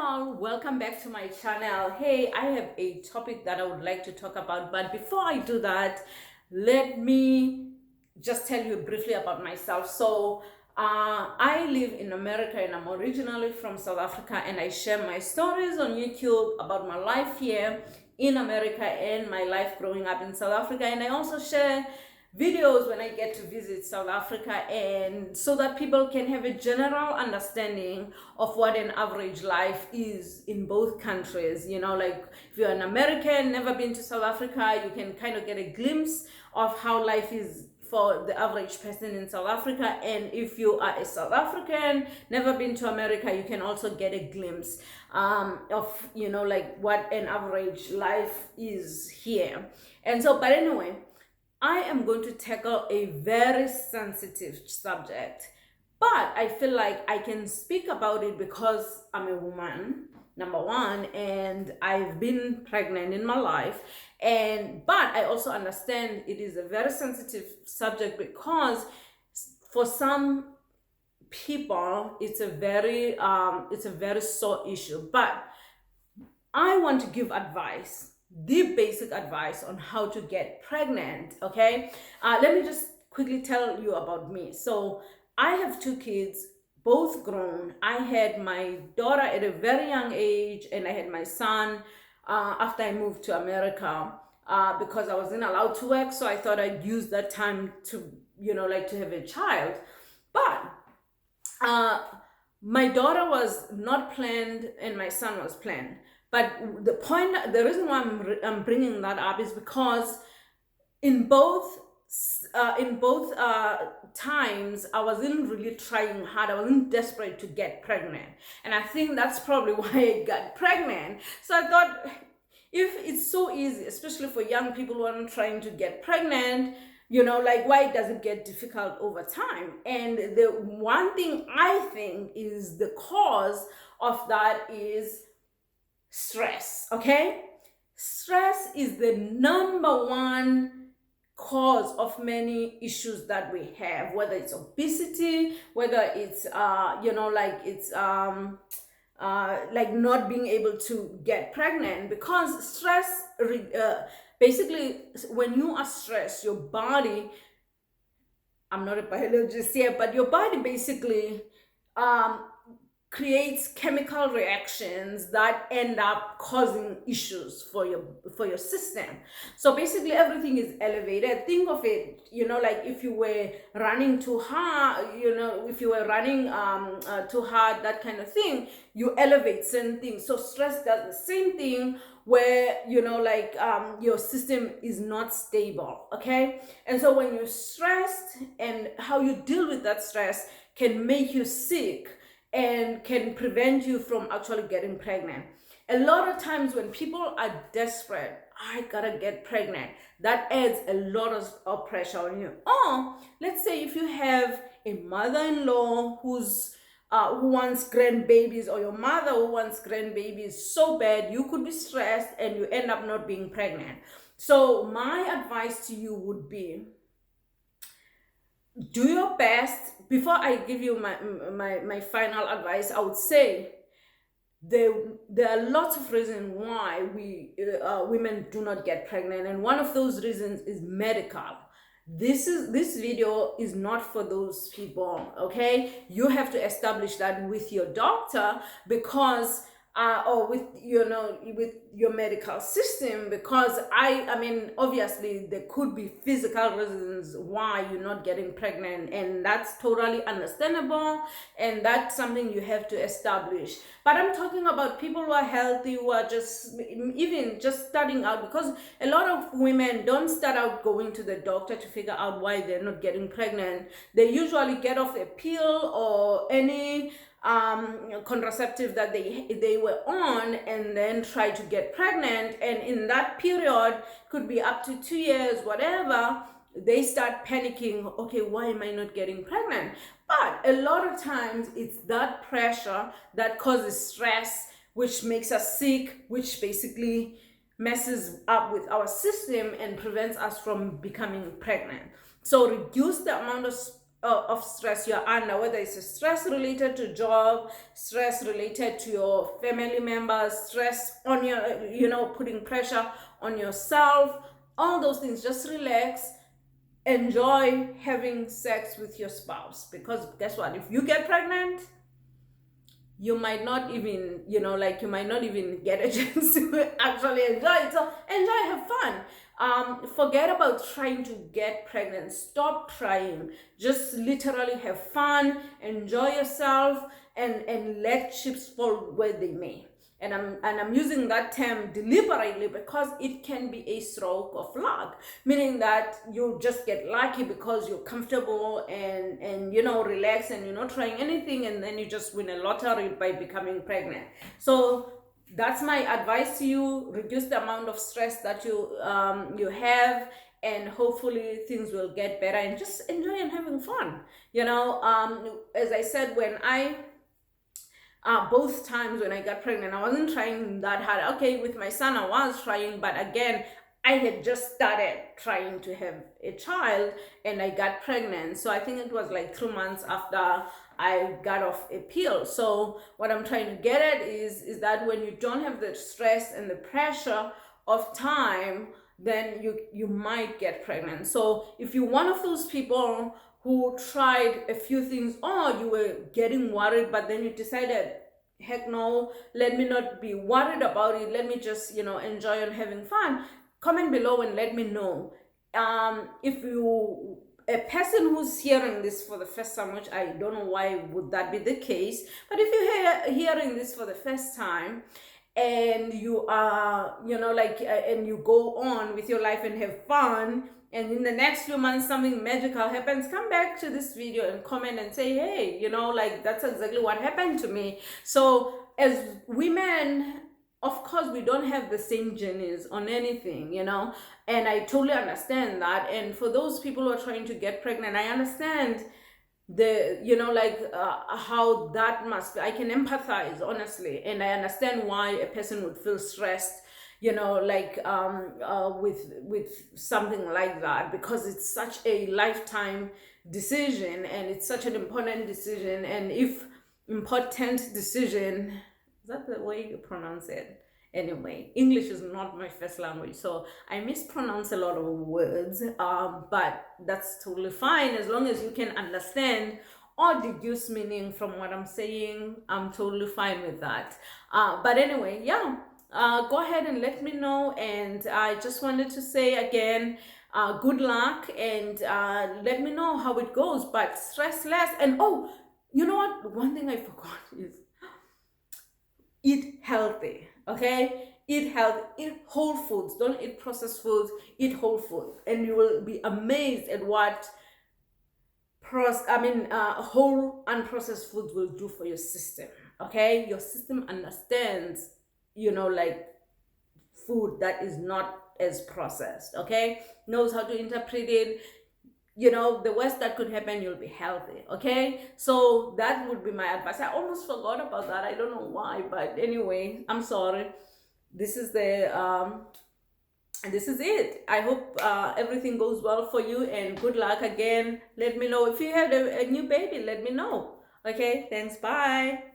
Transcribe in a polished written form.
all, welcome back to my channel. Hey, I have a topic that I would like to talk about, but before I do that, let me just tell you briefly about myself. I live in America and I'm originally from South Africa, and I share my stories on YouTube about my life here in America and my life growing up in South Africa. And I also share videos when I get to visit South Africa, and so that people can have a general understanding of what an average life is in both countries. You know, like if you're an American, never been to South Africa, you can kind of get a glimpse of how life is for the average person in South Africa. And if you are a South African, never been to America, you can also get a glimpse of, you know, like what an average life is here. And so, but anyway, I am going to tackle a very sensitive subject, but I feel like I can speak about it because I'm a woman, number one, and I've been pregnant in my life. But I also understand it is a very sensitive subject because for some people it's a very sore issue. But I want to give advice, the basic advice on how to get pregnant. Okay, let me just quickly tell you about me. So I have two kids, both grown. I had my daughter at a very young age, and I had my son after I moved to America because I wasn't allowed to work. So I thought I'd use that time to, you know, like to have a child. But my daughter was not planned and my son was planned. But the reason why I'm bringing that up is because in both times, I wasn't really trying hard. I wasn't desperate to get pregnant, and I think that's probably why I got pregnant. So I thought, if it's so easy, especially for young people who are trying to get pregnant, you know, like, why does it get difficult over time? And the one thing I think is the cause of that is stress. Okay, stress is the number one cause of many issues that we have, whether it's obesity, whether it's like not being able to get pregnant. Because stress basically, when you are stressed, your body, I'm not a biologist here, but your body basically creates chemical reactions that end up causing issues for your system. So basically everything is elevated. Think of it, you know, like if you were running too hard, you know, if you were running too hard, that kind of thing, you elevate certain things. So stress does the same thing, where, you know, like your system is not stable. Okay, and so when you're stressed, and how you deal with that stress can make you sick and can prevent you from actually getting pregnant. A lot of times when people are desperate, I gotta get pregnant, that adds a lot of pressure on you. Or let's say if you have a mother-in-law who wants grandbabies, or your mother who wants grandbabies so bad, you could be stressed and you end up not being pregnant. So my advice to you would be, do your best. Before I give you my final advice, I would say there are lots of reasons why women do not get pregnant, and one of those reasons is medical. This video is not for those people. Okay, you have to establish that with your doctor, because or with, you know, with your medical system, because I mean, obviously there could be physical reasons why you're not getting pregnant, and that's totally understandable, and that's something you have to establish. But I'm talking about people who are healthy, who are just even just starting out, because a lot of women don't start out going to the doctor to figure out why they're not getting pregnant. They usually get off a pill or any contraceptive that they were on, and then try to get pregnant, and in that period, could be up to 2 years, whatever, they start panicking. Okay, why am I not getting pregnant? But a lot of times it's that pressure that causes stress, which makes us sick, which basically messes up with our system and prevents us from becoming pregnant. So reduce the amount of of stress you're under, whether it's a stress related to job, stress related to your family members, stress on your, putting pressure on yourself, all those things. Just relax, enjoy having sex with your spouse, because guess what, if you get pregnant, you might not even, you might not even get a chance to actually enjoy it. So enjoy, have fun. Forget about trying to get pregnant. Stop trying. Just literally have fun, enjoy yourself, and let chips fall where they may. And I'm using that term deliberately because it can be a stroke of luck, meaning that you just get lucky because you're comfortable and relax, and you're not trying anything, and then you just win a lottery by becoming pregnant. So that's my advice to you. Reduce the amount of stress that you have, and hopefully things will get better, and just enjoy and having fun. As I said, when I both times when I got pregnant, I wasn't trying that hard. Okay, with my son, I was trying, but again, I had just started trying to have a child and I got pregnant. So I think it was like 3 months after I got off a pill. So what I'm trying to get at is that when you don't have the stress and the pressure of time, then you might get pregnant. So if you're one of those people who tried a few things, or you were getting worried, but then you decided, heck no, let me not be worried about it, let me just enjoy and having fun, comment below and let me know. If you a person who's hearing this for the first time, which I don't know why would that be the case, but if you're hearing this for the first time, and you are and you go on with your life and have fun, and in the next few months something magical happens, come back to this video and comment and say, hey, that's exactly what happened to me. So as women, of course, we don't have the same journeys on anything, and I totally understand that. And for those people who are trying to get pregnant, I understand how that must be. I can empathize, honestly, and I understand why a person would feel stressed, with something like that, because it's such a lifetime decision, and it's such an important decision. And if important decision, is that the way you pronounce it? Anyway, English is not my first language, so I mispronounce a lot of words, but that's totally fine. As long as you can understand or deduce meaning from what I'm saying, I'm totally fine with that. But anyway, yeah, go ahead and let me know. And I just wanted to say again, good luck, and let me know how it goes, but stress less. And oh, you know what, one thing I forgot is eat healthy. Okay, eat healthy, eat whole foods, don't eat processed foods, eat whole food, and you will be amazed at what whole unprocessed foods will do for your system. Okay, your system understands food that is not as processed, okay, knows how to interpret it. The worst that could happen, you'll be healthy. Okay, so that would be my advice. I almost forgot about that, I don't know why, but anyway, I'm sorry. This is it. I hope everything goes well for you, and good luck again. Let me know if you have a new baby. Let me know. Okay, thanks, bye.